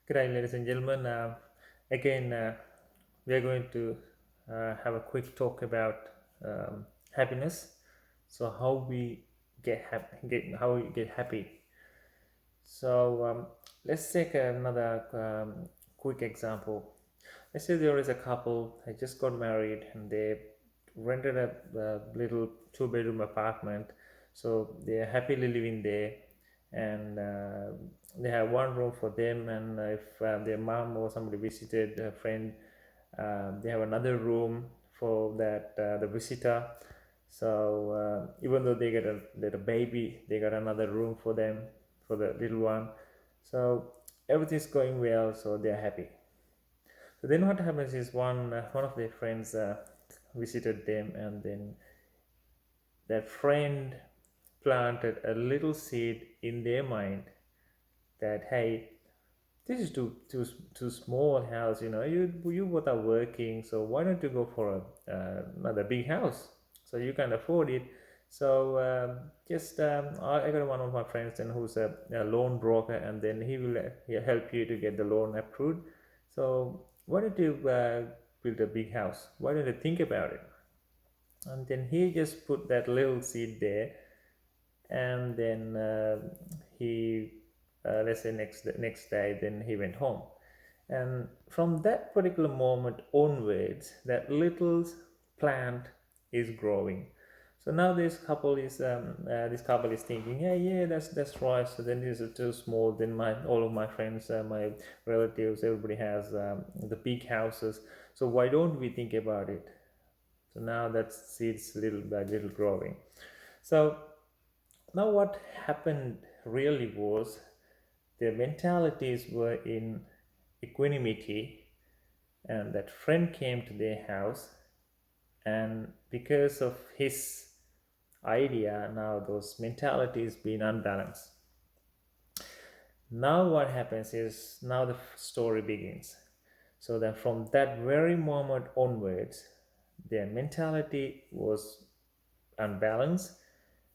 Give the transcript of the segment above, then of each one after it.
Good day, ladies and gentlemen. Again, we are going to have a quick talk about happiness. So, how we get happy, how we get happy. So, let's take another quick example. Let's say there is a couple. They just got married and they rented a little two-bedroom apartment. So they are happily living there, and they have one room for them. And if their mom or somebody visited a friend, they have another room for that the visitor. So even though they get a little baby, they got another room for them for the little one. So everything's going well. So they're happy. So then what happens is one of their friends visited them, and then that friend planted a little seed in their mind that, hey, this is too small house. You both are working, so why don't you go for another big house so you can afford it. So just I got one of my friends then who's a loan broker, and then he'll help you to get the loan approved. So why don't you build a big house? Why don't you think about it? And then he just put that little seed there, and then he let's say next day, then he went home. And from that particular moment onwards, that little plant is growing. So now this couple is thinking, yeah, that's right. So then this is too small. Then my all of my friends, my relatives, everybody has the big houses. So why don't we think about it? So now that seeds little by little growing. So now what happened really was their mentalities were in equanimity, and that friend came to their house, and because of his idea, now those mentalities being unbalanced. Now what happens is now the story begins. So then from that very moment onwards, their mentality was unbalanced.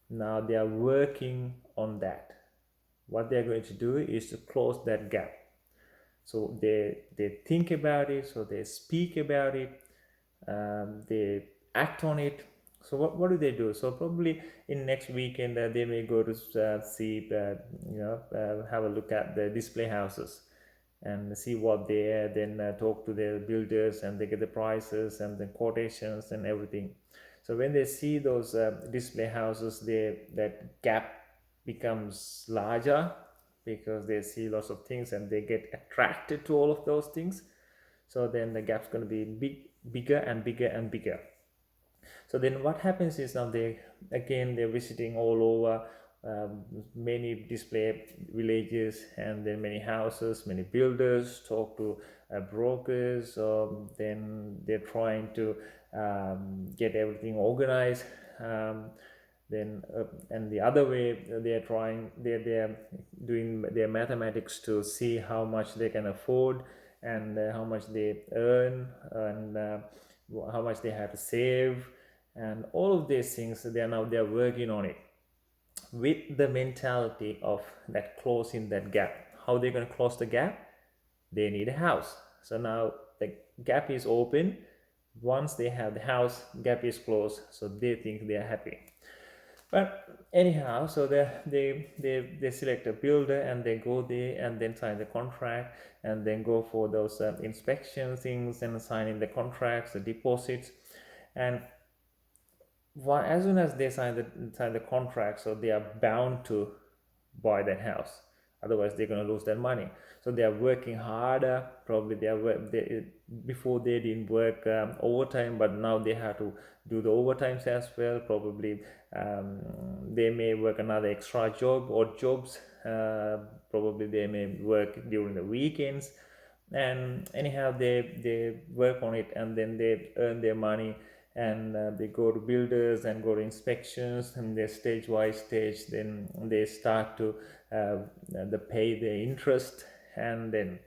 Now they are working on that. What they are going to do is to close that gap. So they think about it, so they speak about it, they act on it. So what do they do? So probably in next weekend they may go to see have a look at the display houses and see what they are, then talk to their builders, and they get the prices and the quotations and everything. So when they see those display houses, that gap becomes larger because they see lots of things and they get attracted to all of those things. So then the gap's going to be bigger and bigger and bigger. So then what happens is now they're visiting all over, many display villages, and then many houses, many builders, talk to brokers. Then they're trying to get everything organized. Then and the other way, they're doing their mathematics to see how much they can afford, and how much they earn, and how much they have to save, and all of these things. They're working on it with the mentality of that closing that gap. How they're going to close the gap? They need a house. So now the gap is open. Once they have the house, gap is closed, so they think they are happy. But anyhow, so they select a builder, and they go there and then sign the contract, and then go for those inspection things and signing the contracts, the deposits. And as soon as they sign the contract, so they are bound to buy that house. Otherwise, they're going to lose their money. So they are working harder. Probably before they didn't work overtime, but now they have to do the overtimes as well. Probably they may work another extra job or jobs. Probably they may work during the weekends. And anyhow, they work on it, and then they earn their money, and they go to builders and go to inspections, and they stage, then they start to pay the interest. And then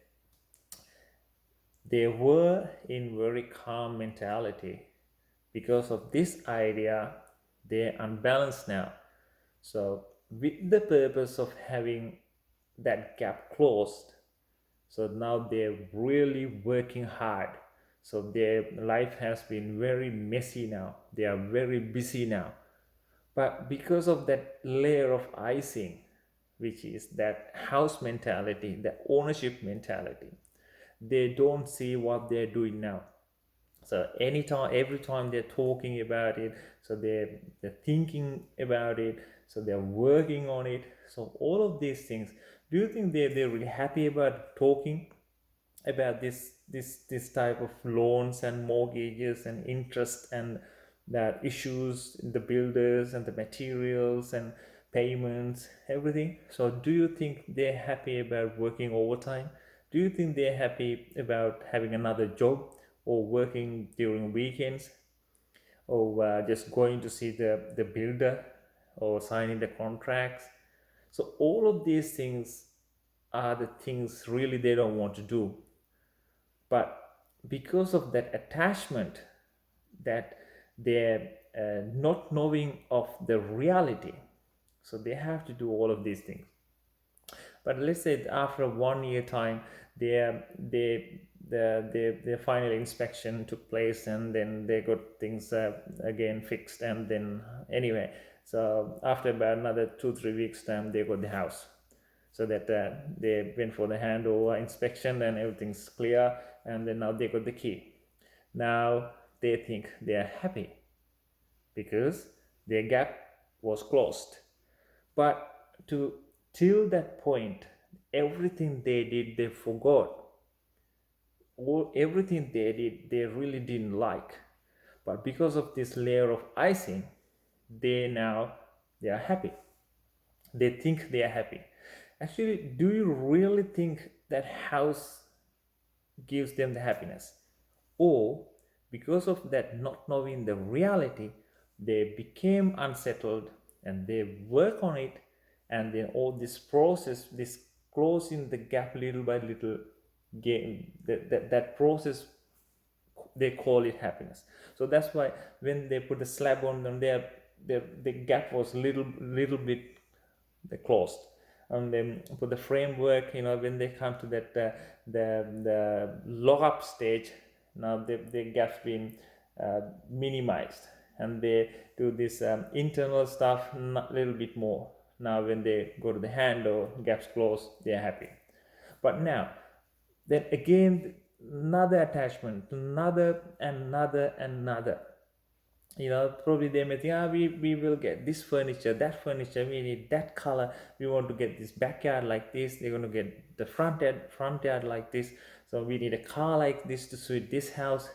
they were in very calm mentality. Because of this idea, they're unbalanced now. So with the purpose of having that gap closed, So now they're really working hard. So their life has been very messy now. They are very busy now. But because of that layer of icing, which is that house mentality, the ownership mentality, they don't see what they're doing now. So anytime, every time they're talking about it, so they're thinking about it, so they're working on it. So all of these things, do you think they're really happy about talking about this type of loans and mortgages and interest and that issues, the builders and the materials and payments, everything? So do you think they're happy about working overtime? Do you think they're happy about having another job or working during weekends or just going to see the builder or signing the contracts? So all of these things are the things really they don't want to do. But because of that attachment, that they're not knowing of the reality, so they have to do all of these things. But let's say after 1 year time, their final inspection took place, and then they got things again fixed, and then anyway, so after about another 2 3 weeks time, they got the house. So that they went for the handover inspection and everything's clear, and then now they got the key. Now they think they are happy because their gap was closed. But to till that point, everything they did, they forgot. Everything they did, they really didn't like. But because of this layer of icing, they are happy. They think they are happy. Actually, do you really think that house gives them the happiness? Or because of that not knowing the reality, they became unsettled and they work on it, and then all this process, this closing the gap little by little, game that process, they call it happiness. So that's why when they put the slab on them, the gap was little bit closed. And then for the framework, when they come to that the lock up stage, now the gap's been minimized, and they do this internal stuff a little bit more. Now when they go to the hand or gaps close, they are happy. But now, then again, another attachment, another. Probably they may think, we will get this furniture, that furniture, we need that color, we want to get this backyard like this, they're going to get the front yard like this, so we need a car like this to suit this house.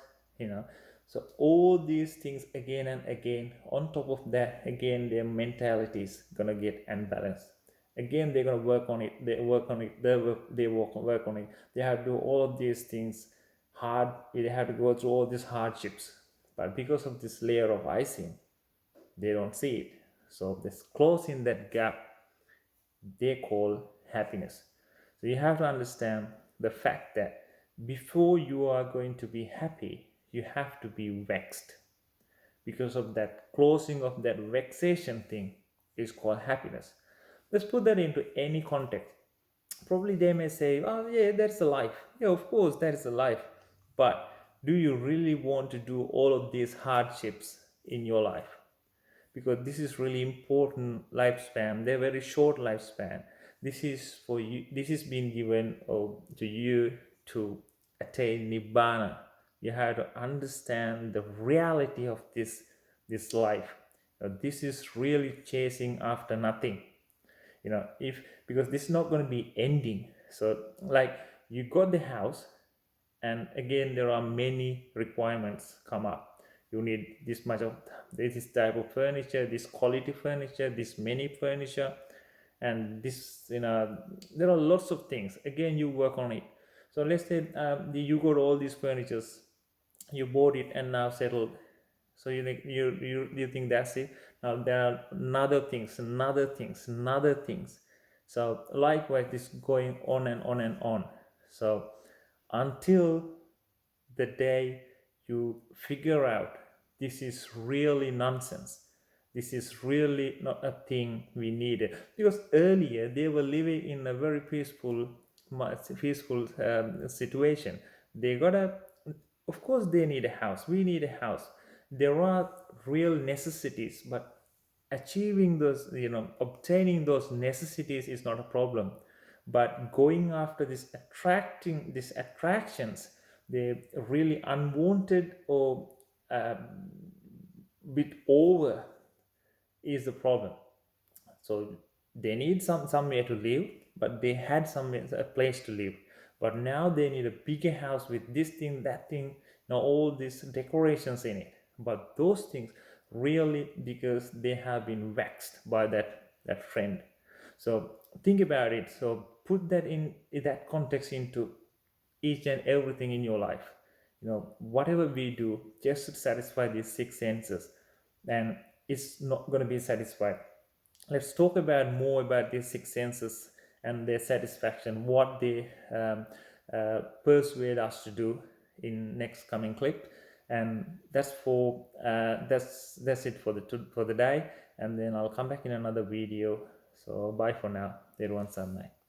So all these things again and again, on top of that, again their mentality is going to get unbalanced. Again they're going to work on it, work on it, they have to do all of these things hard, they have to go through all these hardships. But because of this layer of icing, they don't see it. So this closing that gap, they call happiness. So you have to understand the fact that before you are going to be happy, you have to be vexed. Because of that closing of that vexation thing is called happiness. Let's put that into any context. Probably they may say, oh yeah, that's a life. Yeah, of course, that is a life. But do you really want to do all of these hardships in your life? Because this is really important lifespan. They're very short lifespan. This is for you. This is being given to you to attain nibbana. You have to understand the reality of this life. This is really chasing after nothing. If because this is not going to be ending. So like you got the house, and again there are many requirements come up. You need this much of this type of furniture, this quality furniture, this many furniture, and this there are lots of things. Again you work on it. So let's say you got all these furnitures, you bought it and now settled. So you think that's it? Now there are another things. So likewise this going on and on and on. So until the day you figure out this is really nonsense, this is really not a thing we needed. Because earlier they were living in a very peaceful peaceful situation. They gotta, of course they need a house, we need a house. There are real necessities, but achieving those, obtaining those necessities is not a problem. But going after these attractions, they really unwanted or uh, bit over is the problem. So they need somewhere to live, but they had a place to live. But now they need a bigger house with this thing, that thing, all these decorations in it. But those things really, because they have been waxed by that trend. So think about it. So put that in that context into each and everything in your life. Whatever we do, just to satisfy these six senses, and it's not going to be satisfied. Let's talk about more about these six senses and their satisfaction, what they persuade us to do in next coming clip. And that's it for the day. And then I'll come back in another video. So bye for now. Everyone, Sanai.